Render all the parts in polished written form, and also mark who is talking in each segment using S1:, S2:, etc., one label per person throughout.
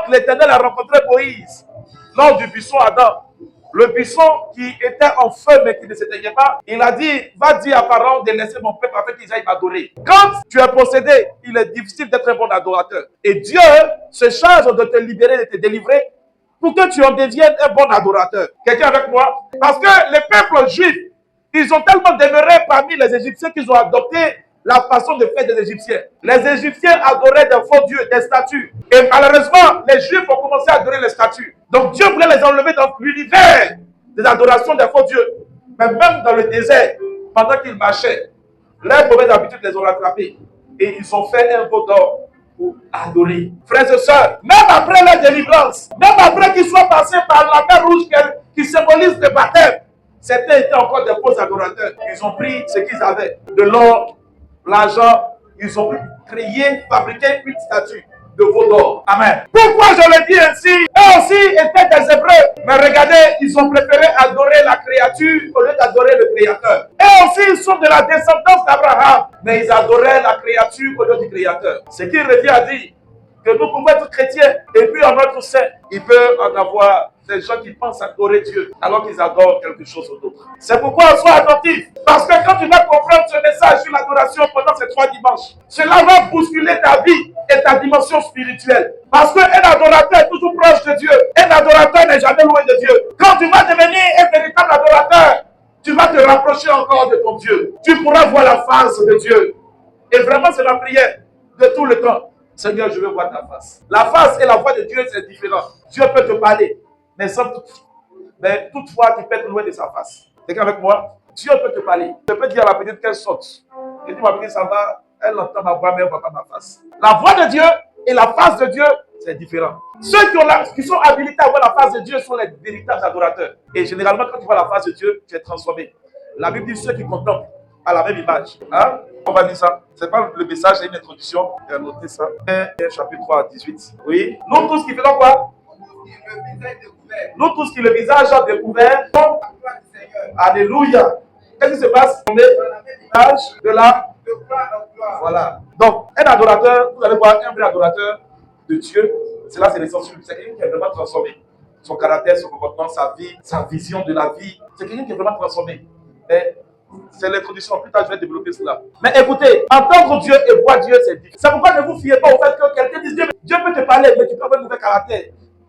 S1: Quand l'Éternel a rencontré Moïse lors du buisson Adam, le buisson qui était en feu mais qui ne s'éteignait pas, il a dit, va dire à Pharaon de laisser mon peuple afin qu'ils aillent m'adorer. Quand tu es possédé, il est difficile d'être un bon adorateur. Et Dieu se charge de te libérer, de te délivrer pour que tu en deviennes un bon adorateur. Quelqu'un avec moi? Parce que les peuples juifs, ils ont tellement demeuré parmi les Égyptiens qu'ils ont adopté la façon de faire des Égyptiens. Les Égyptiens adoraient des faux dieux, des statues. Et malheureusement, les Juifs ont commencé à adorer les statues. Donc Dieu voulait les enlever dans l'univers des adorations des faux dieux. Mais même dans le désert, pendant qu'ils marchaient, leurs mauvaises habitudes les ont rattrapés. Et ils ont fait un veau d'or pour adorer. Frères et sœurs, même après leur délivrance, même après qu'ils soient passés par la mer rouge qui symbolise le baptême, certains étaient encore des faux adorateurs. Ils ont pris ce qu'ils avaient, de l'or, l'argent, ils ont créé, fabriqué une statue de veau d'or. Amen. Pourquoi je le dis ainsi? Eux aussi étaient des Hébreux. Mais regardez, ils ont préféré adorer la créature au lieu d'adorer le Créateur. Eux aussi, ils sont de la descendance d'Abraham. Mais ils adoraient la créature au lieu du Créateur. Ce qui revient à dire que nous pouvons être chrétiens et puis en notre sein, il peut en avoir des gens qui pensent adorer Dieu alors qu'ils adorent quelque chose ou d'autre. C'est pourquoi sois attentif. Parce que quand tu vas comprendre ce message sur l'adoration pendant ces 3 dimanches, cela va bousculer ta vie et ta dimension spirituelle. Parce qu'un adorateur est toujours proche de Dieu. Un adorateur n'est jamais loin de Dieu. Quand tu vas devenir un véritable adorateur, tu vas te rapprocher encore de ton Dieu. Tu pourras voir la face de Dieu. Et vraiment, c'est la prière de tout le temps. Seigneur, je veux voir ta face. La face et la voix de Dieu, c'est différent. Dieu peut te parler, mais toutefois, tu peux être loin de sa face. Quelqu'un avec moi? Dieu peut te parler. Je peux dire à la petite qu'elle saute. Et dit, ma petite, ça va, elle entend ma voix, mais elle ne voit pas ma face. La voix de Dieu et la face de Dieu, c'est différent. Ceux qui sont habilités à voir la face de Dieu sont les véritables adorateurs. Et généralement, quand tu vois la face de Dieu, tu es transformé. La Bible dit ceux qui contemplent à la même image. Hein? On va dire ça. Ce n'est pas le message, c'est une introduction. J'ai noté ça. Chapitre 3, 18. Oui. Nous tous qui faisons quoi? Nous tous qui le visage découvert. Alléluia. Qu'est-ce qui se passe? On met l'image de la. Voilà. Donc, un adorateur, vous allez voir un vrai adorateur de Dieu. Cela, c'est l'essentiel. C'est quelqu'un qui est vraiment transformé. Son caractère, son comportement, sa vie, sa vision de la vie. C'est quelqu'un qui est vraiment transformé. Et c'est l'introduction. Plus tard, je vais développer cela. Mais écoutez, entendre Dieu et voir Dieu, c'est difficile. C'est pourquoi ne vous fiez pas au fait que quelqu'un dise Dieu peut te parler, mais tu peux avoir un mauvais caractère.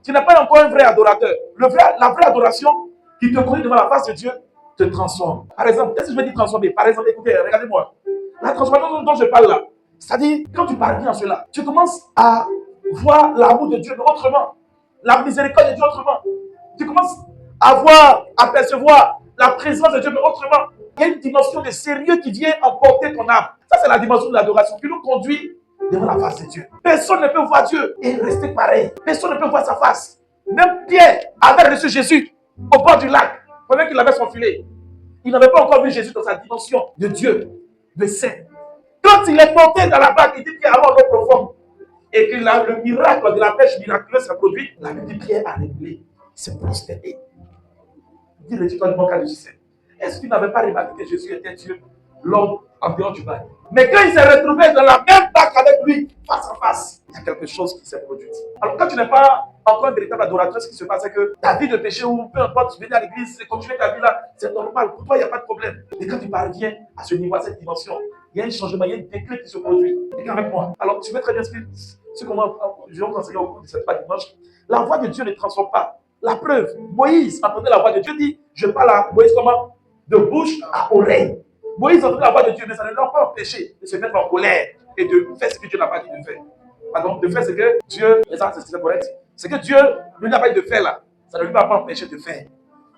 S1: Tu n'es pas encore un vrai adorateur. La vraie adoration qui te conduit devant la face de Dieu te transforme. Par exemple, qu'est-ce que je veux dire transformer? Par exemple, écoutez, regardez-moi. La transformation dont je parle là, c'est-à-dire, quand tu parviens à cela, tu commences à voir l'amour de Dieu autrement, la miséricorde de Dieu autrement. Tu commences à voir, à percevoir la présence de Dieu autrement. Il y a une dimension de sérieux qui vient emporter ton âme. Ça, c'est la dimension de l'adoration qui nous conduit devant la face de Dieu. Personne ne peut voir Dieu et rester pareil. Personne ne peut voir sa face. Même Pierre avait reçu Jésus au bord du lac, pendant qu'il avait son filet. Il n'avait pas encore vu Jésus dans sa dimension de Dieu, de saint. Quand il est monté dans la barque, il dit qu'il y a alors l'eau profonde. Et que le miracle de la pêche miraculeuse s'est produit. La Bible dit Pierre a réglé, il s'est prosterné. Dit l'éditeur du bancal de Gisèle. Est-ce qu'il n'avait pas remarqué que Jésus était Dieu l'homme en dehors du bail? Mais quand il s'est retrouvé dans la même barque avec lui, face à face, il y a quelque chose qui s'est produit. Alors quand tu n'es pas encore un véritable adorateur, ce qui se passe, c'est que ta vie de péché ou peu importe, tu viens à l'église, continuer ta vie là, c'est normal. Pour toi, il n'y a pas de problème. Mais quand tu parviens à ce niveau, à cette dimension, il y a un changement, il y a une déclic qui se produit. Et avec moi. Alors tu veux très bien ce que je vais vous enseigner au cours de cette dimanche. La voix de Dieu ne transforme pas. La preuve, Moïse entendait la voix de Dieu, dit, je parle à Moïse comment? De bouche à oreille. Moïse entendait la voix de Dieu, mais ça ne l'a pas empêché de se mettre en colère et de faire ce que Dieu n'a pas dit de faire. Pardon, de faire ce que Dieu, et ça c'est correct, ce que Dieu lui n'a pas dit de faire là, ça ne lui a pas empêché de faire.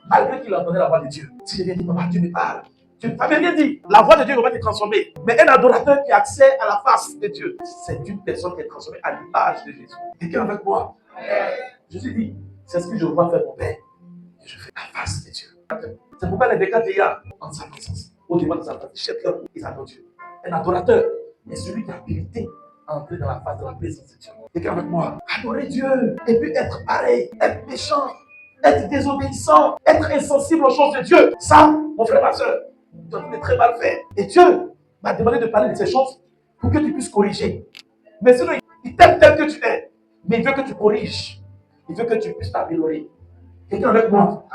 S1: Malgré qu'il entendait la voix de Dieu. Si je viens dire, papa, Dieu me parle. Tu n'avais rien dit. La voix de Dieu va te transformer. Mais un adorateur qui a accès à la face de Dieu, c'est une personne qui est transformée à l'image de Jésus. Quelqu'un avec moi? Jésus dit, c'est ce que je vois faire mon Père. Et je fais la face de Dieu. C'est pourquoi les décats veillants en sa présence, au devant de sa face, chètent leur ils adorent Dieu. Un adorateur est celui qui a habilité à entrer dans la face de la présence de Dieu. Quelqu'un avec moi? Adorer Dieu et puis être pareil, être méchant, être désobéissant, être insensible aux choses de Dieu. Ça, mon frère, ma soeur, tu es très mal fait. Et Dieu m'a demandé de parler de ces choses pour que tu puisses corriger. Mais sinon, il t'aime tel que tu es. Mais il veut que tu corriges. Il veut que tu puisses t'améliorer. Quelqu'un avec moi?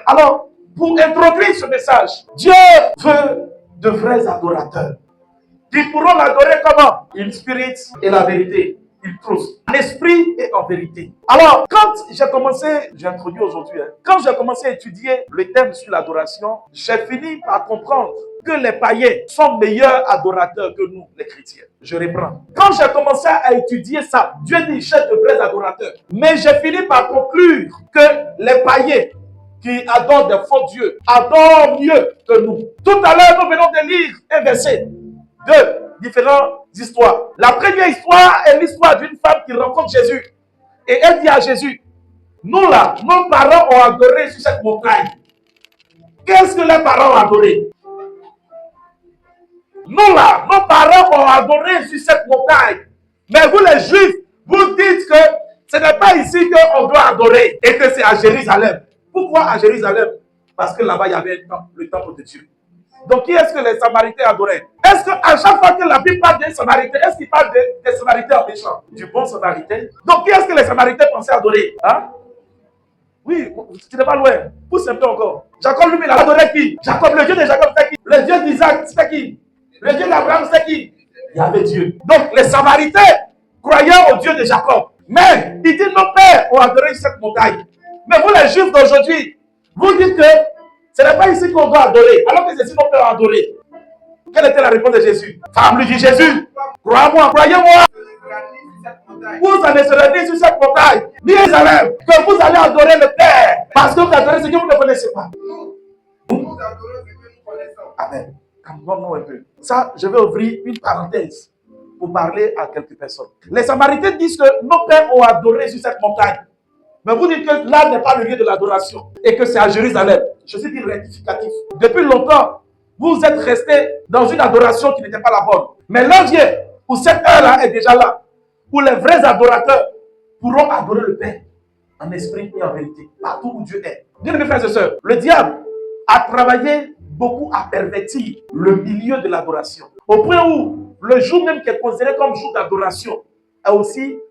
S1: Alors, pour introduire ce message, Dieu veut de vrais adorateurs. Ils pourront l'adorer comment? In spirit et la vérité. In truth. En esprit et en vérité. Alors, quand j'ai commencé, j'ai introduit aujourd'hui, quand j'ai commencé à étudier le thème sur l'adoration, j'ai fini par comprendre que les païens sont meilleurs adorateurs que nous, les chrétiens. Je reprends. Quand j'ai commencé à étudier ça, Dieu dit cherche de vrais adorateurs. Mais j'ai fini par conclure que les païens qui adorent des faux dieux adorent mieux que nous. Tout à l'heure, nous venons de lire un verset de différentes histoires. La première histoire est l'histoire d'une femme qui rencontre Jésus. Et elle dit à Jésus, nous là, nos parents ont adoré sur cette montagne. Qu'est-ce que les parents ont adoré? Nous là, nos parents ont adoré sur cette montagne. Mais vous les Juifs, vous dites que ce n'est pas ici qu'on doit adorer et que c'est à Jérusalem. Pourquoi à Jérusalem? Parce que là-bas, il y avait le temple de Dieu. Donc, qui est-ce que les Samaritains adoraient? Est-ce qu'à chaque fois que la Bible parle des Samaritains, est-ce qu'il parle des Samaritains en méchant? Du bon Samaritain? Donc, qui est-ce que les Samaritains pensaient adorer? Hein? Oui, tu n'es pas loin. Pousse un peu encore. Jacob lui, il a adoré qui? Jacob, le Dieu de Jacob, c'est qui? Le Dieu d'Isaac, c'est qui? Le Dieu d'Abraham, c'est qui? Il y avait Dieu. Donc, les Samaritains croyaient au Dieu de Jacob. Mais, il dit, nos pères ont adoré cette montagne. Mais vous, les Juifs d'aujourd'hui, vous dites que ce n'est pas ici qu'on doit adorer, alors que c'est ici qu'on peut adorer. Quelle était la réponse de Jésus? Femme lui dit, Jésus, crois-moi, croyez-moi, vous allez se réunir sur cette montagne, Jérusalem, que vous allez adorer le Père, parce que vous adorez ce que vous ne connaissez pas. Nous adorons ce que nous connaissons. Amen. Calmons-nous un peu. Ça, je vais ouvrir une parenthèse pour parler à quelques personnes. Les Samaritains disent que nos pères ont adoré sur cette montagne. Mais vous dites que là n'est pas le lieu de l'adoration et que c'est à Jérusalem. Je suis dit rectificatif. Depuis longtemps, vous êtes restés dans une adoration qui n'était pas la bonne. Mais l'heure vient où cette heure-là est déjà là, où les vrais adorateurs pourront adorer le Père en esprit et en vérité, partout où Dieu est. Bien-aimés frères et sœurs, le diable a travaillé beaucoup à pervertir le milieu de l'adoration. Au point où le jour même qui est considéré comme jour d'adoration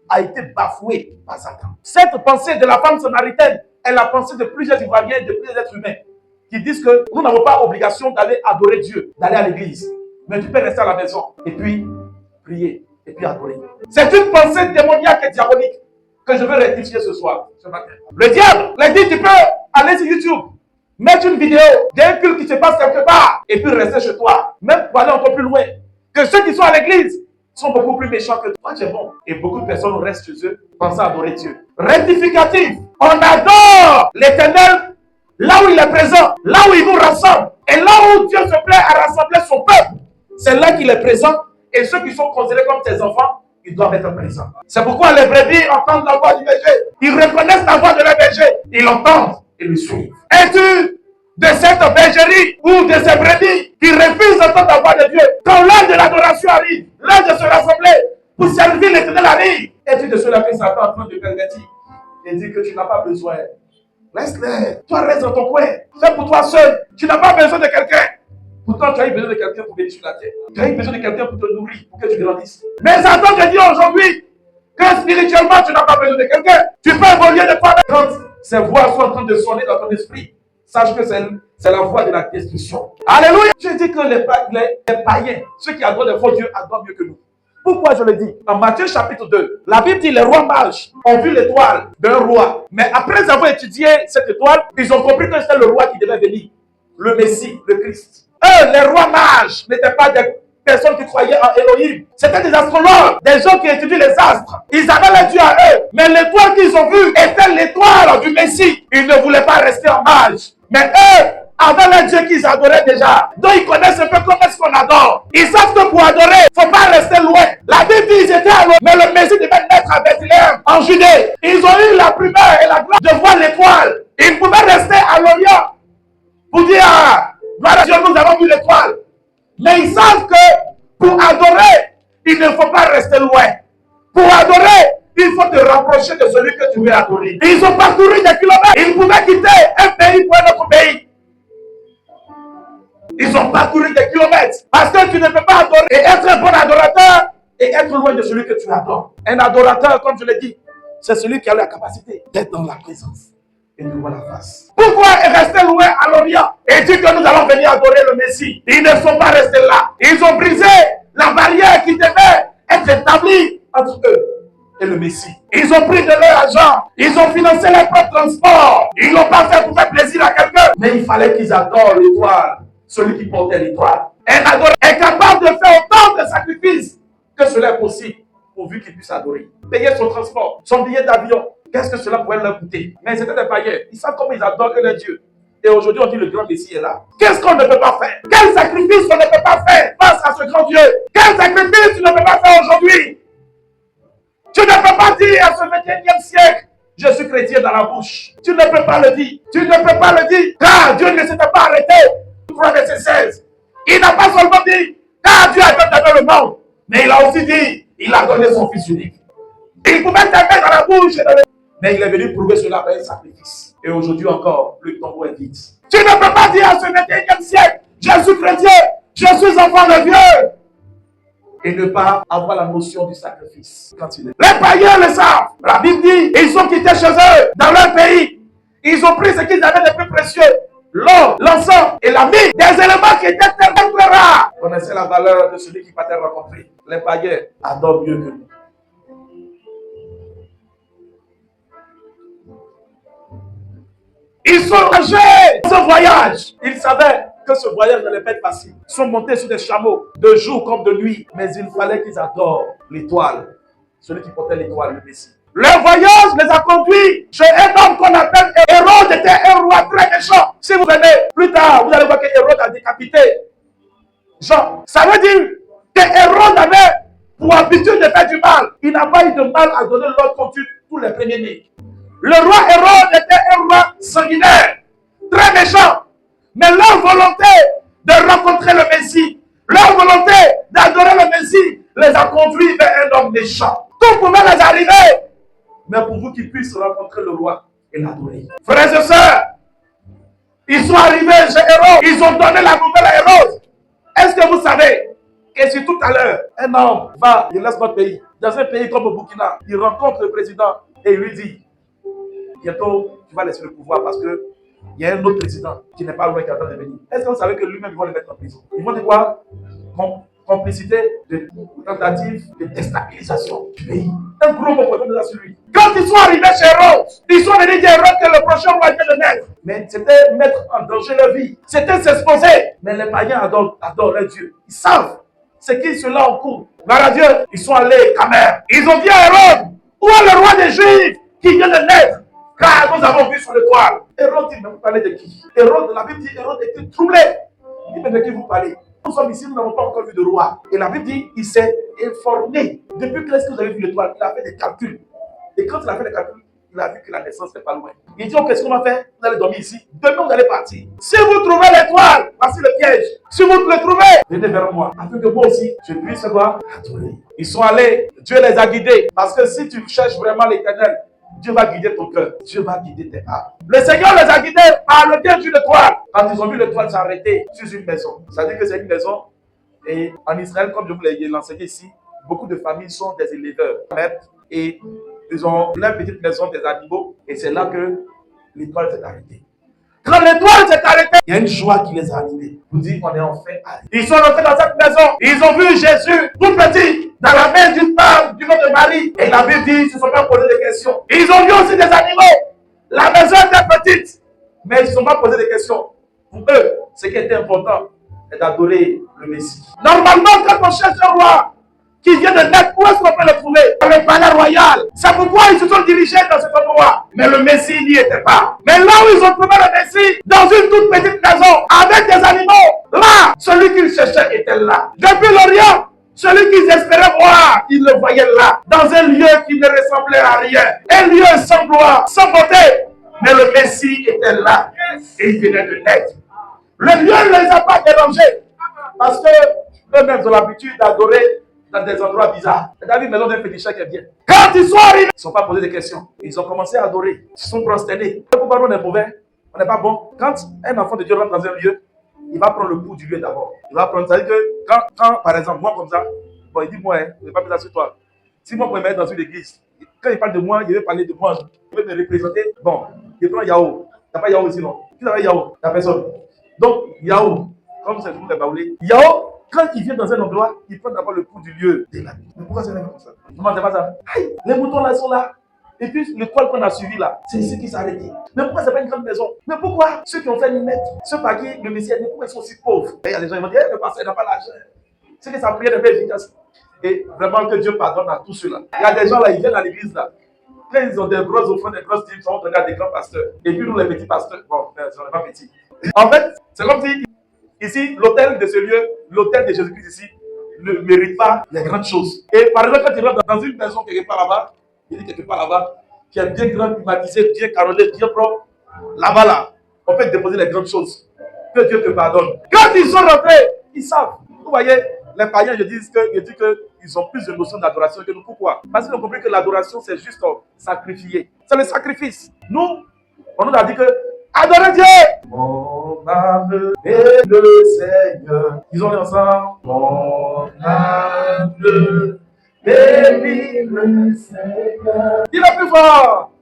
S1: a été bafoué par Satan. Cette pensée de la femme samaritaine est la pensée de plusieurs Ivoiriens, de plusieurs êtres humains, qui disent que nous n'avons pas obligation d'aller adorer Dieu, d'aller à l'église. Mais tu peux rester à la maison et puis prier et puis adorer. C'est une pensée démoniaque et diabolique que je veux rectifier ce soir, ce matin. Le diable l'a dit, tu peux aller sur YouTube, mettre une vidéo d'un culte qui se passe quelque part et puis rester chez toi. Même pour aller encore plus loin. Que ceux qui sont à l'église sont beaucoup plus méchants que toi. C'est bon. Et beaucoup de personnes restent chez eux, pensant adorer Dieu. Rectificatif. On adore l'Éternel là où il est présent, là où il nous rassemble. Et là où Dieu se plaît à rassembler son peuple, c'est là qu'il est présent. Et ceux qui sont considérés comme ses enfants, ils doivent être présents. C'est pourquoi les brebis entendent la voix du berger. Ils reconnaissent la voix de leur berger. Ils l'entendent et le suivent. Es-tu de cette bergerie ou de ces brebis qui refusent d'entendre la voix de Dieu? Quand l'heure de l'adoration arrive, l'heure de se rassembler pour servir l'Éternel arrive, es-tu de ceux-là qui Satan en train de pervertir et dit que tu n'as pas besoin? Laisse-les. Toi, reste dans ton coin. Fais pour toi seul. Tu n'as pas besoin de quelqu'un. Pourtant, tu as eu besoin de quelqu'un pour venir sur la terre. Tu as eu besoin de quelqu'un pour te nourrir, pour que tu grandisses. Mais Satan te dit aujourd'hui que spirituellement, tu n'as pas besoin de quelqu'un. Tu peux évoluer de toi-même. Quand ces voix sont en train de sonner dans ton esprit, sache que c'est la voie de la destruction. Alléluia. Je dis que les païens, ceux qui adorent les faux dieux, adorent mieux que nous. Pourquoi je le dis? En Matthieu chapitre 2, la Bible dit les rois mages ont vu l'étoile d'un roi. Mais après avoir étudié cette étoile, ils ont compris que c'était le roi qui devait venir. Le Messie, le Christ. Eux, les rois mages, n'étaient pas des personnes qui croyaient en Elohim. C'était des astrologues, des gens qui étudient les astres. Ils avaient les dieux à eux. Mais l'étoile qu'ils ont vue était l'étoile du Messie. Ils ne voulaient pas rester en mage. Mais eux, avaient les dieux qu'ils adoraient déjà. Donc ils connaissent un peu comment est-ce qu'on adore. Ils savent que pour adorer, il ne faut pas rester loin. La Bible dit qu'ils étaient à l'eau. Mais le Messie devait naître à Bethléem, en Judée. Ils ont eu la primeur et la gloire de voir l'étoile. Ils pouvaient rester à l'Orient pour dire, gloire à Dieu, nous avons vu l'étoile. Mais ils savent que pour adorer, il ne faut pas rester loin. Pour adorer, il faut te rapprocher de celui que tu veux adorer. Ils ont parcouru des kilomètres. Ils pouvaient quitter un pays pour un autre pays. Ils ont parcouru des kilomètres. Parce que tu ne peux pas adorer et être un bon adorateur et être loin de celui que tu adores. Un adorateur, comme je l'ai dit, c'est celui qui a la capacité d'être dans la présence et de voir la face. Pourquoi rester loin à l'Orient et dire que nous allons venir adorer le Messie? Ils ne sont pas restés là. Ils ont brisé la barrière qui devait être établie entre eux et le Messie. Ils ont pris de leur argent. Ils ont financé leur propre transport. Ils ne l'ont pas fait pour faire plaisir à quelqu'un. Mais il fallait qu'ils adorent l'étoile. Celui qui portait l'étoile. Un adorateur est capable de faire autant de sacrifices que cela est possible pourvu qu'il puisse adorer. Payer son transport, son billet d'avion. Qu'est-ce que cela pourrait leur coûter? Mais c'était des païens. Ils savent comment ils adorent leur Dieu. Et aujourd'hui, on dit le grand Messie est là. Qu'est-ce qu'on ne peut pas faire? Quel sacrifice on ne peut pas faire face à ce grand Dieu? Quel sacrifice tu ne peux pas faire aujourd'hui? Tu ne peux pas dire à ce 21e siècle, je suis chrétien dans la bouche. Tu ne peux pas le dire. Tu ne peux pas le dire. Car Dieu ne s'était pas arrêté. Verset 16. Il n'a pas seulement dit, car Dieu a donné le monde. Mais il a aussi dit, il a donné son Fils unique. Il pouvait taper dans la bouche. Mais il est venu prouver cela par un sacrifice. Et aujourd'hui encore, le tombeau est vide. Tu ne peux pas dire à ce 21e siècle, je suis chrétien, je suis enfant de Dieu. Et ne pas avoir la notion du sacrifice. Quand il est... Les païens le savent. La Bible dit, ils ont quitté chez eux, dans leur pays. Ils ont pris ce qu'ils avaient de plus précieux. L'or, l'encens et la mie. Des éléments qui étaient tellement très rares. Connaissez la valeur de celui qui va te rencontrer. Les païens adorent mieux que nous. Ils sont engagés dans ce voyage. Ils savaient que ce voyage n'allait pas être facile. Ils sont montés sur des chameaux, de jour comme de nuit. Mais il fallait qu'ils adorent l'étoile. Celui qui portait l'étoile, le Messie. Le voyage les a conduits chez un homme qu'on appelle Hérode. Était un roi très méchant. Si vous venez plus tard, vous allez voir que Hérode a décapité Jean. Ça veut dire que Hérode avait pour habitude de faire du mal. Il n'a pas eu de mal à donner l'ordre contre tous les premiers-nés. Le roi Hérode était un roi sanguinaire, très méchant. Mais leur volonté de rencontrer le Messie, leur volonté d'adorer le Messie, les a conduits vers un homme méchant. Tout pouvait les arriver, mais pour vous qu'ils puissent rencontrer le roi et l'adorer. Frères et sœurs, ils sont arrivés chez Hérode, ils ont donné la nouvelle à Hérode. Est-ce que vous savez que si tout à l'heure, un homme va, il laisse notre pays, dans un pays comme le Burkina, il rencontre le président et il lui dit, bientôt, tu vas laisser le pouvoir parce que il y a un autre président qui n'est pas loin qui attend de venir. Est-ce que vous savez que lui-même, ils vont le mettre en prison? Ils vont dire quoi? Complicité de tentative de déstabilisation du pays. Un gros mot pour sur lui. Quand ils sont arrivés chez Hérode, ils sont venus dire que le prochain roi vient de naître. Mais c'était mettre en danger leur vie. C'était s'exposer. Mais les païens adorent leur Dieu. Ils savent ce qui se là en cours. Gloire à Dieu, ils sont allés quand même. Ils ont dit à Hérode, où est le roi des Juifs qui vient de naître? Car nous avons vu sur l'étoile. Hérode dit, mais vous parlez de qui? Hérode, la Bible dit, Hérode était troublé. Il dit, mais de qui vous parlez? Nous sommes ici, nous n'avons pas encore vu de roi. Et la Bible dit, il s'est informé. Depuis que vous avez vu l'étoile, il a fait des calculs. Et quand il a fait des calculs, il a vu que la naissance n'est pas loin. Il dit, oh, qu'est-ce qu'on va faire? Vous allez dormir ici. Demain, vous allez partir. Si vous trouvez l'étoile, voici le piège. Si vous le trouvez, venez vers moi. Afin que moi aussi, je puisse voir adorer. Ils sont allés, Dieu les a guidés. Parce que si tu cherches vraiment l'éternel, Dieu va guider ton cœur. Dieu va guider tes âmes. Le Seigneur les a guidés par le bien d'une étoile. Quand ils ont vu l'étoile s'arrêter sur une maison, ça veut dire que c'est une maison. Et en Israël, comme je vous l'ai enseigné ici, beaucoup de familles sont des éleveurs. Et ils ont leur petite maison des animaux. Et c'est là que l'étoile s'est arrêtée. Quand l'étoile s'est arrêtée, il y a une joie qui les a animés. Vous dites qu'on est enfin arrivé. Ils sont rentrés dans cette maison. Ils ont vu Jésus, tout petit, dans la main d'une femme du nom de Marie. Et la Bible dit, ils ne se sont pas posé des questions. Ils ont vu aussi des animaux. La maison était petite, mais ils ne se sont pas posé des questions. Pour eux, ce qui était important, c'est d'adorer le Messie. Normalement, quand on cherche un roi qui vient de naître, où est-ce qu'on peut le trouver? Dans le palais royal. C'est pourquoi ils se sont dirigés dans cet endroit. Mais le Messie n'y était pas. Mais là où ils ont trouvé le Messie, dans une toute petite maison, avec des animaux, là, celui qu'ils cherchaient était là. Depuis l'Orient, celui qu'ils espéraient voir, ils le voyaient là, dans un lieu qui ne ressemblait à rien. Un lieu sans gloire, sans beauté. Mais le Messie était là. Et il venait de naître. Le lieu ne les a pas dérangés. Parce que eux-mêmes ont l'habitude d'adorer dans des endroits bizarres. David, mais l'on d'un petit chat qui est bien. Quand ils sont arrivés, ils ne sont pas posé de questions. Ils ont commencé à adorer. Ils se sont prosternés. Pourquoi on est mauvais? On n'est pas bon. Quand un enfant de Dieu rentre dans un lieu, il va prendre le pouls du lieu d'abord. Il va prendre, c'est-à-dire que quand, par exemple, moi comme ça, Bon, il dit, moi, hein, je ne vais pas mettre ça sur toi. Si moi, je me mets dans une église, quand il parle de moi, il veut parler de moi, il veut me représenter. Bon, il prend Yahoo. Tu n'as pas Yahoo ici, non? Qui n'a pas Yahoo? Tu n'as personne. Donc, Yahoo, comme c'est vous les baoulés, Yahoo, quand il vient dans un endroit, il prend d'abord le pouls du lieu. Mais pourquoi c'est comme ça? Comment c'est pas ça? Aïe, les moutons là sont là. Et puis, l'école qu'on a suivi là, c'est ici qui s'est arrêté. Mais pourquoi c'est pas une grande maison? Mais pourquoi ceux qui ont fait une lettre, ceux par qui le Messie a dit, pourquoi ils sont si pauvres? Et il y a des gens qui vont dire, le pasteur n'a pas l'argent. C'est que sa prière n'est pas efficace. Et vraiment que Dieu pardonne à tous ceux-là. Il y a des gens là, ils viennent à l'église là. Quand ils ont des grosses offrandes, des grosses dîmes, ils sont donnés à des grands pasteurs. Et puis nous, les petits pasteurs, bon, ils ne sont pas petits. En fait, c'est comme si, ici, l'autel de ce lieu, l'autel de Jésus-Christ ici, ne mérite pas les grandes choses. Et par exemple, quand il rentre dans une maison quelque part là-bas, il dit quelque part là-bas, qui est bien grande, climatisée, bien carrelée, bien propre, là-bas là, on peut déposer les grandes choses. Que Dieu te pardonne. Quand ils sont rentrés, ils savent. Vous voyez, les païens, je dis qu'ils ont plus de notions d'adoration que nous. Pourquoi? Parce qu'ils ont compris que l'adoration, c'est juste sacrifier. C'est le sacrifice. Nous, on nous a dit que adorez Dieu. Mon âme et le Seigneur. Ils ont dit ensemble. Mon âme bénit le Seigneur. Dis-le plus fort.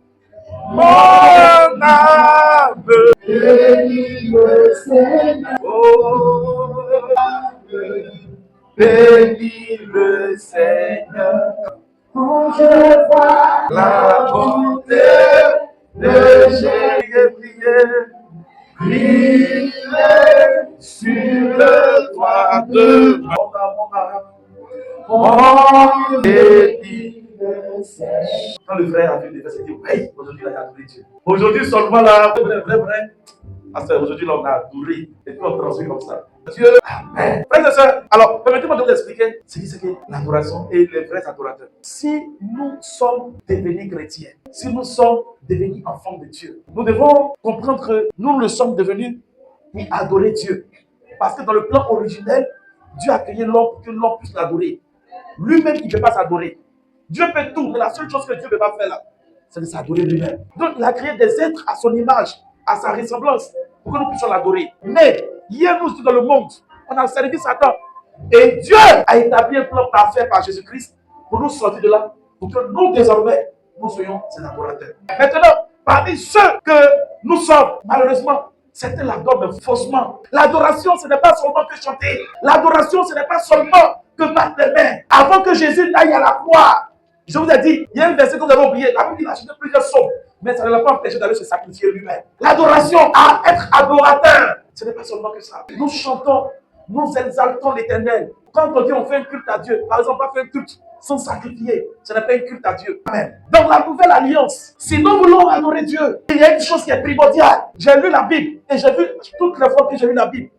S1: Mon âme bénit le Seigneur. Oh, bénis le Seigneur. Quand je vois la bonté de Jésus briller sur le toit de mon âme. Oh, bénis le Seigneur. Quand le frère a vu les versets, il dit, hey, aujourd'hui, il a adoré Dieu. Aujourd'hui, seulement là, vrai. Parce qu'aujourd'hui, là, on a adoré. Et puis, on transmet comme ça. Dieu, amen. Frères et sœurs, alors, permettez-moi de vous expliquer ce qui c'est que l'adoration et les vrais adorateurs. Si nous sommes devenus chrétiens, si nous sommes devenus enfants de Dieu, nous devons comprendre que nous le sommes devenus pour adorer Dieu. Parce que dans le plan originel, Dieu a créé l'homme pour que l'homme puisse l'adorer. Lui-même, il ne peut pas s'adorer. Dieu fait tout, mais la seule chose que Dieu ne peut pas faire là, c'est de s'adorer lui-même. Donc, il a créé des êtres à son image, à sa ressemblance, pour que nous puissions l'adorer. Mais, hier, nous sommes dans le monde, on a servi Satan. Et Dieu a établi un plan parfait par Jésus-Christ pour nous sortir de là, pour que nous, désormais, nous soyons ses adorateurs. Maintenant, parmi ceux que nous sommes, malheureusement, certains l'adorent faussement. L'adoration, ce n'est pas seulement que chanter. L'adoration, ce n'est pas seulement que battre les mains. Avant que Jésus n'aille à la croix, je vous ai dit, il y a un verset que vous avez oublié. La Bible dit qu'il a chanté plusieurs psaumes, mais ça ne l'a pas empêché d'aller se sacrifier lui-même. L'adoration, à être adorateur, ce n'est pas seulement que ça. Nous chantons, nous exaltons l'Éternel. Quand on dit on fait un culte à Dieu, par exemple, on fait un culte sans sacrifier, ce n'est pas un culte à Dieu. Amen. Dans la nouvelle alliance, si nous voulons adorer Dieu, il y a une chose qui est primordiale. J'ai lu la Bible et j'ai vu toutes les fois que j'ai lu la Bible.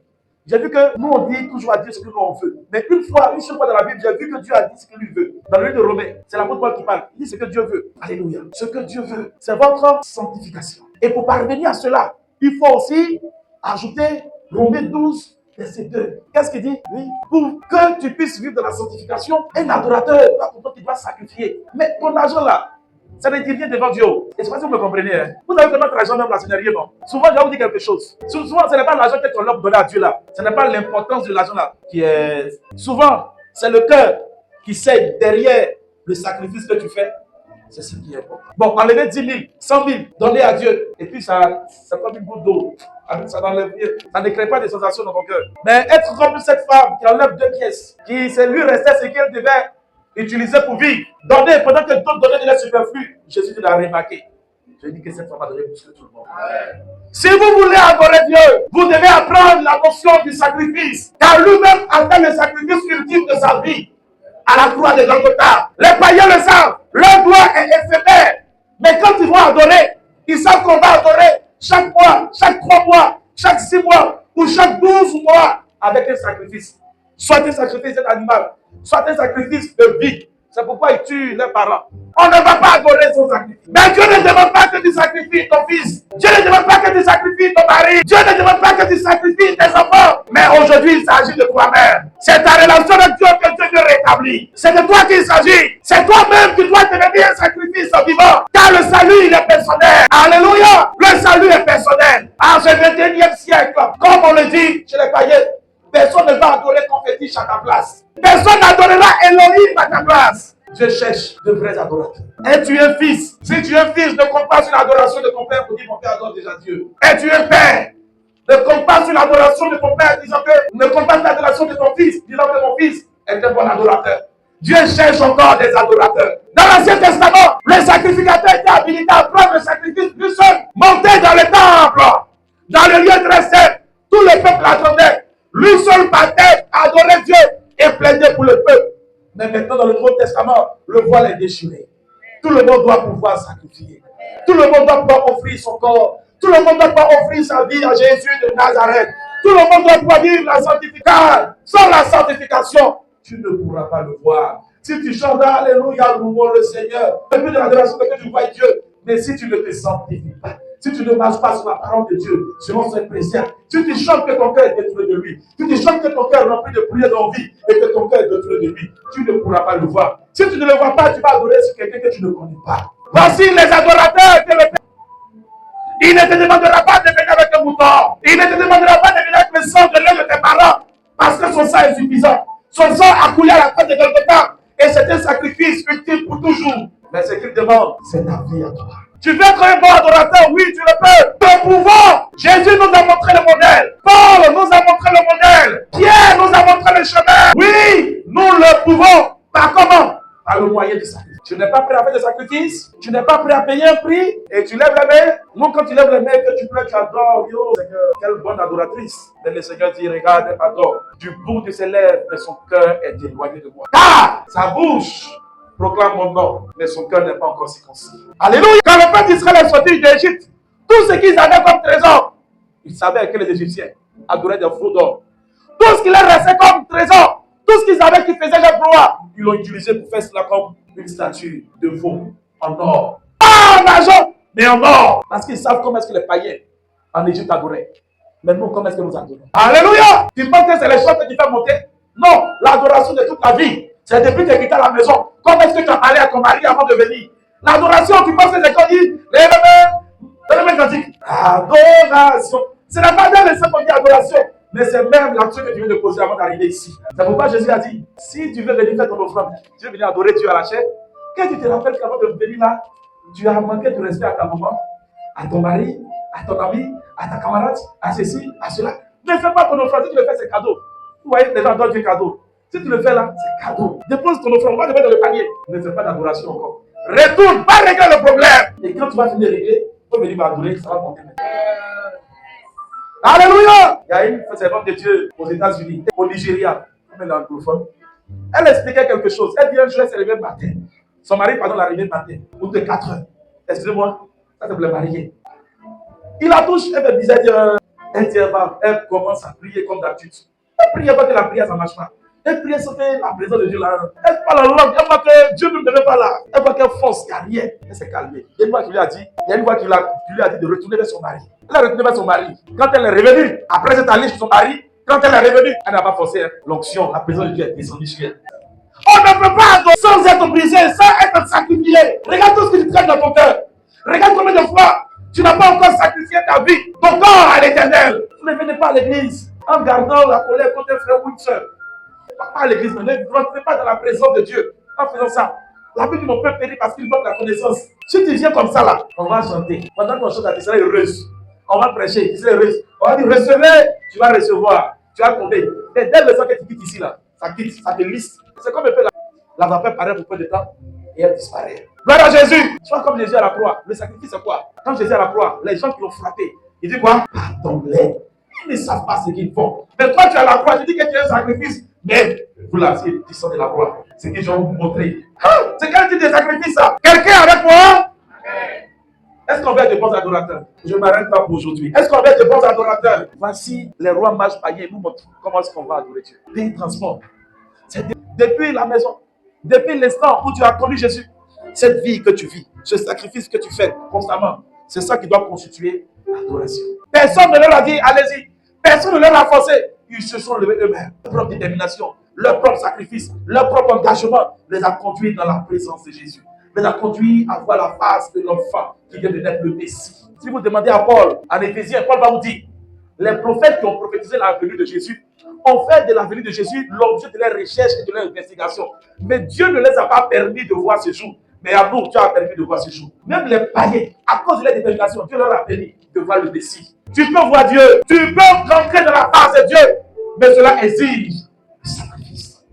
S1: J'ai vu que nous, on dit toujours à Dieu ce que nous on veut. Mais une seule fois dans la Bible, j'ai vu que Dieu a dit ce que lui veut. Dans le livre de Romains, c'est l'apôtre Paul qui parle. Il dit ce que Dieu veut. Alléluia. Ce que Dieu veut, c'est votre sanctification. Et pour parvenir à cela, il faut aussi ajouter Romains 12, verset 2. Qu'est-ce qu'il dit? Oui. Pour que tu puisses vivre dans la sanctification, un adorateur, tu dois sacrifier. Mais ton argent là, ça ne dit rien devant Dieu. Et c'est pas si vous me comprenez. Hein. Vous savez que notre argent même là, ce n'est rien, non? Souvent, je vais vous dire quelque chose. Souvent, ce n'est pas l'argent que tu as donné à Dieu là. Ce n'est pas l'importance de l'argent là qui est. Souvent, c'est le cœur qui sait derrière le sacrifice que tu fais. C'est ce qui est important. Bon, enlever 10 000, 100 000, donner à Dieu. Et puis, ça, c'est comme une goutte d'eau. Ça n'enlève rien. Ça ne crée pas de sensations dans ton cœur. Mais être comme cette femme qui enlève 2 pièces, qui c'est lui restait ce qu'elle devait utiliser pour vivre. Donner, pendant que d'autres donnaient de la superflu. Jésus l'a remarqué. Je dis que cette femme a donné plus que tout le monde. Si vous voulez adorer Dieu, vous devez apprendre la notion du sacrifice. Car lui-même a fait le sacrifice ultime de sa vie à la croix de Golgotha. Les païens le savent. Leur gloire est éphémère. Mais quand ils vont adorer, ils savent qu'on va adorer chaque mois, chaque 3 mois, chaque 6 mois ou chaque 12 mois avec un sacrifice. Soit un sacrifice d'un animal, soit un sacrifice de vie. C'est pourquoi ils tuent leurs parents. On ne va pas adorer son sacrifice. Mais Dieu ne demande pas que tu sacrifies ton fils. Dieu ne demande pas que tu sacrifies ton mari. Dieu ne demande pas que tu sacrifies tes enfants. Mais aujourd'hui, il s'agit de toi-même. C'est ta relation avec Dieu que Dieu veut rétablir. C'est de toi qu'il s'agit. C'est toi-même qui dois devenir un sacrifice vivant. Car le salut, il est personnel. Alléluia. Le salut est personnel. En ce 21e siècle, comme on le dit chez les païens, personne ne va adorer ton fétiche à ta place. Personne n'adorera Elohim à ta place. Dieu cherche de vrais adorateurs. Et tu es fils. Si tu es fils, ne compte pas sur l'adoration de ton père pour dire mon père adore déjà Dieu. Et tu es père. Ne compte pas sur l'adoration de ton père disant que ne compte pas sur l'adoration de ton fils disant que mon fils est un bon adorateur. Dieu cherche encore des adorateurs. Dans l'Ancien Testament, le sacrificateur était habilité à prendre le sacrifice du seul, monter dans le temple, dans le lieu très saint. Tout le peuple attendait. Lui seul partait, adorait Dieu et plaignait pour le peuple. Mais maintenant, dans le Nouveau Testament, le voile est déchiré. Tout le monde doit pouvoir sacrifier. Tout le monde doit pouvoir offrir son corps. Tout le monde doit pouvoir offrir sa vie à Jésus de Nazareth. Tout le monde doit pouvoir vivre la sanctification. Sans la sanctification, tu ne pourras pas le voir. Si tu chantes Alléluia, louons le Seigneur, le but de l'adoration c'est que tu vois Dieu. Mais si tu ne te sanctifies pas, si tu ne marches pas sur la parole de Dieu, selon ses préceptes, si tu chantes que ton cœur est détruit de lui, si tu chantes que ton cœur est rempli de prières d'envie et que ton cœur est détruit de lui, tu ne pourras pas le voir. Si tu ne le vois pas, tu vas adorer sur quelqu'un que tu ne connais pas. Voici les adorateurs que le Père. Il ne te demandera pas de venir avec un mouton. Il ne te demandera pas de venir avec le sang de l'un de tes parents. Parce que son sang est suffisant. Son sang a coulé à la croix de Golgotha. Et c'est un sacrifice utile pour toujours. Mais ce qu'il demande, c'est ta vie à toi. Tu veux être un bon adorateur? Oui, tu le peux. Nous pouvons. Jésus nous a montré le modèle. Paul nous a montré le modèle. Pierre nous a montré le chemin. Oui, nous le pouvons. Par comment? Par le moyen du sacrifice. Tu n'es pas prêt à faire des sacrifices, tu n'es pas prêt à payer un prix, et tu lèves les mains. Non, quand tu lèves les mains, que tu pleures, tu adores. Yo, Seigneur, quelle bonne adoratrice. Mais le Seigneur dit, regarde, elle adore. Du bout de ses lèvres, mais son cœur est éloigné de moi. Car sa bouche proclame mon nom, mais son cœur n'est pas encore circoncis. Alléluia. Quand le peuple d'Israël est sorti d'Égypte, tout ce qu'ils avaient comme trésor, ils savaient que les Égyptiens adoraient des faux d'or. Tout ce qui leur restait comme trésor, tout ce qu'ils avaient qui faisait leur gloire, ils l'ont utilisé pour faire cela comme une statue de veau en or. Pas en argent, mais en or. Parce qu'ils savent comment est-ce que les païens en Égypte adoraient. Mais nous, comment est-ce que nous adorons? Alléluia! Tu penses que c'est les choses qui font monter? Non, l'adoration de toute la vie. C'est depuis que tu es quitté à la maison. Comment est-ce que tu as parlé à ton mari avant de venir? L'adoration, tu penses que c'est quand il dit, les mêmes cantiques. Adoration. Ce n'est pas dans les seuls qu'on dit adoration. Mais c'est même l'action que tu viens de poser avant d'arriver ici. C'est pourquoi Jésus a dit, si tu veux venir faire ton offrande, tu veux venir adorer Dieu à la chair, quand tu te rappelles qu'avant de venir là, tu as manqué de respect à ta maman, à ton mari, à ton ami, à ta camarade, à ceci, à cela. Ne fais pas ton offrande, si tu le fais, c'est cadeau. Vous voyez, les gens donnent Dieu cadeau. Si tu le fais là, c'est cadeau. Dépose ton offrande, on va te mettre dans le panier. Ne fais pas d'adoration encore. Retourne, pas régler le problème. Et quand tu vas finir de régler, tu vas venir m'adorer, ça va monter maintenant. Alléluia! Il y a une servante de Dieu aux États-Unis, au Nigeria, comme elle est anglophone. Elle expliquait quelque chose. Elle dit un jour, elle s'est levée le matin. Son mari, pardon, l'arrivée le matin, au bout de 4 heures. Excusez-moi, ça c'est pour les mariés. Il la touche, elle me disait, elle commence à prier comme d'habitude. Elle priait pas que la prière, ça ne marche pas. Elle priait sur la présence de Dieu là. Elle parle en langue, elle voit que Dieu ne devait pas là. Elle voit qu'elle fonce, il n'y a rien. Elle s'est calmée. Il y a une fois qu'il lui a dit, de retourner vers son mari. Elle est retournée vers son mari. Quand elle est revenue, après cette allée chez son mari, quand elle est revenue, elle n'a pas forcé l'onction, la présence de Dieu est descendue sur elle. On ne peut pas adorer sans être brisé, sans être sacrifié. Regarde tout ce que tu traînes dans ton cœur. Regarde combien de fois tu n'as pas encore sacrifié ta vie, ton corps à l'Éternel. Ne venez pas à l'église en gardant la colère contre un frère ou une soeur. Pas à l'église, mais ne rentrez pas dans la présence de Dieu en faisant ça. La vie de mon peuple périt parce qu'il manque la connaissance. Si tu viens comme ça là, on va chanter. Pendant qu'on chante, tu seras heureuse. On va prêcher, tu seras heureuse. On va dire recevez, tu vas recevoir. Tu vas tomber. Mais dès le temps que tu quittes ici là, ça quitte, ça te lisse. C'est comme un peu la vapeur paraît pour peu de temps et elle disparaît. Gloire à Jésus. Sois comme Jésus à la croix. Le sacrifice c'est quoi? Quand Jésus à la croix, les gens qui l'ont frappé, il dit quoi? Pardonne-les. Ils ne savent pas ce qu'ils font. Mais toi tu es à la croix, tu dis que tu es un sacrifice. Mais vous là, c'est qui sont de la croix. C'est que je vais vous montrer. C'est quel type de sacrifice ça? Quelqu'un avec moi? Est-ce qu'on va être de bons adorateurs? Je m'arrête là pour aujourd'hui. Est-ce qu'on va être de bons adorateurs? Voici les rois mages païens nous montrent comment est-ce qu'on va adorer Dieu. Pays transforme. C'est depuis la maison, depuis l'instant où tu as connu Jésus, cette vie que tu vis, ce sacrifice que tu fais constamment, c'est ça qui doit constituer l'adoration. Personne ne leur a dit allez-y. Personne ne leur a forcé. Ils se sont levés eux-mêmes. Leur propre détermination, leur propre sacrifice, leur propre engagement les a conduits dans la présence de Jésus. Les a conduits à voir la face de l'enfant qui vient de naître, le Messie. Si vous demandez à Paul, en Éphésiens, Paul va vous dire, les prophètes qui ont prophétisé la venue de Jésus ont fait de la venue de Jésus l'objet de leurs recherches et de leurs investigations. Mais Dieu ne les a pas permis de voir ce jour. Mais à nous, Dieu a permis de voir ce jour. Même les païens, à cause de leur détermination, Dieu leur a permis de voir le Messie. Tu peux voir Dieu, tu peux rentrer dans la face de Dieu, mais cela exige le sacrifice.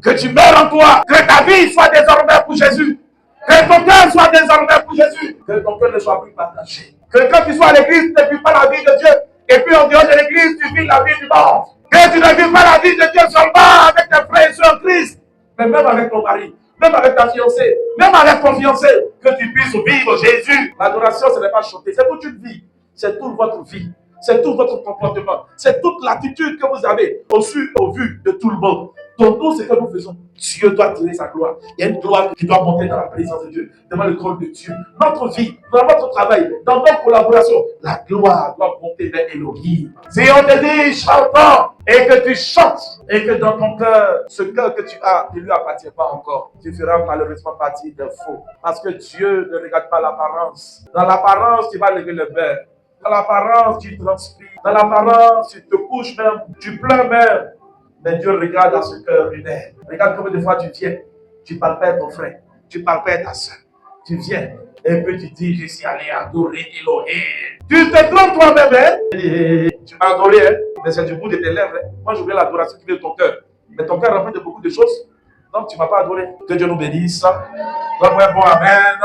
S1: Que tu meurs en toi, que ta vie soit désormais pour Jésus, que ton cœur soit désormais pour Jésus, que ton cœur ne soit plus partagé. Que quand tu sois à l'église, tu ne vis pas la vie de Dieu, et puis en dehors de l'église, tu vis la vie du monde. Que tu ne vis pas la vie de Dieu seulement avec tes frères et sœurs en Christ, mais même avec ton mari, même avec ta fiancée, même avec ton fiancé, que tu puisses vivre Jésus. L'adoration, ce n'est pas chanter, c'est toute une vie, c'est toute votre vie, c'est tout votre comportement, c'est toute l'attitude que vous avez au vu de tout le monde. Dans tout ce que nous faisons, Dieu doit tirer sa gloire. Il y a une gloire qui doit monter dans la présence de Dieu, devant le trône de Dieu. Notre vie, dans notre travail, dans notre collaboration, la gloire doit monter vers Elohim. Si on te dit chante et que tu chantes et que dans ton cœur, ce cœur que tu as ne lui appartient pas encore, tu feras malheureusement partie d'un faux. Parce que Dieu ne regarde pas l'apparence. Dans l'apparence, tu vas lever le verre. Dans l'apparence, tu transpires. Dans l'apparence, tu te couches même, tu pleures même. Mais Dieu regarde à ce cœur lunaire. Regarde combien de fois tu viens, tu palpères ton frère, tu palpères ta soeur. Tu viens, et puis tu dis, je suis allé adorer Elohim. Tu te trompes toi-même, hein? Tu m'as adoré, hein? Mais c'est du bout de tes lèvres. Hein? Moi, je voulais l'adoration qui vient de ton cœur. Mais ton cœur est rempli de beaucoup de choses. Donc, tu ne m'as pas adoré. Que Dieu nous bénisse. Donne-moi un bon amen.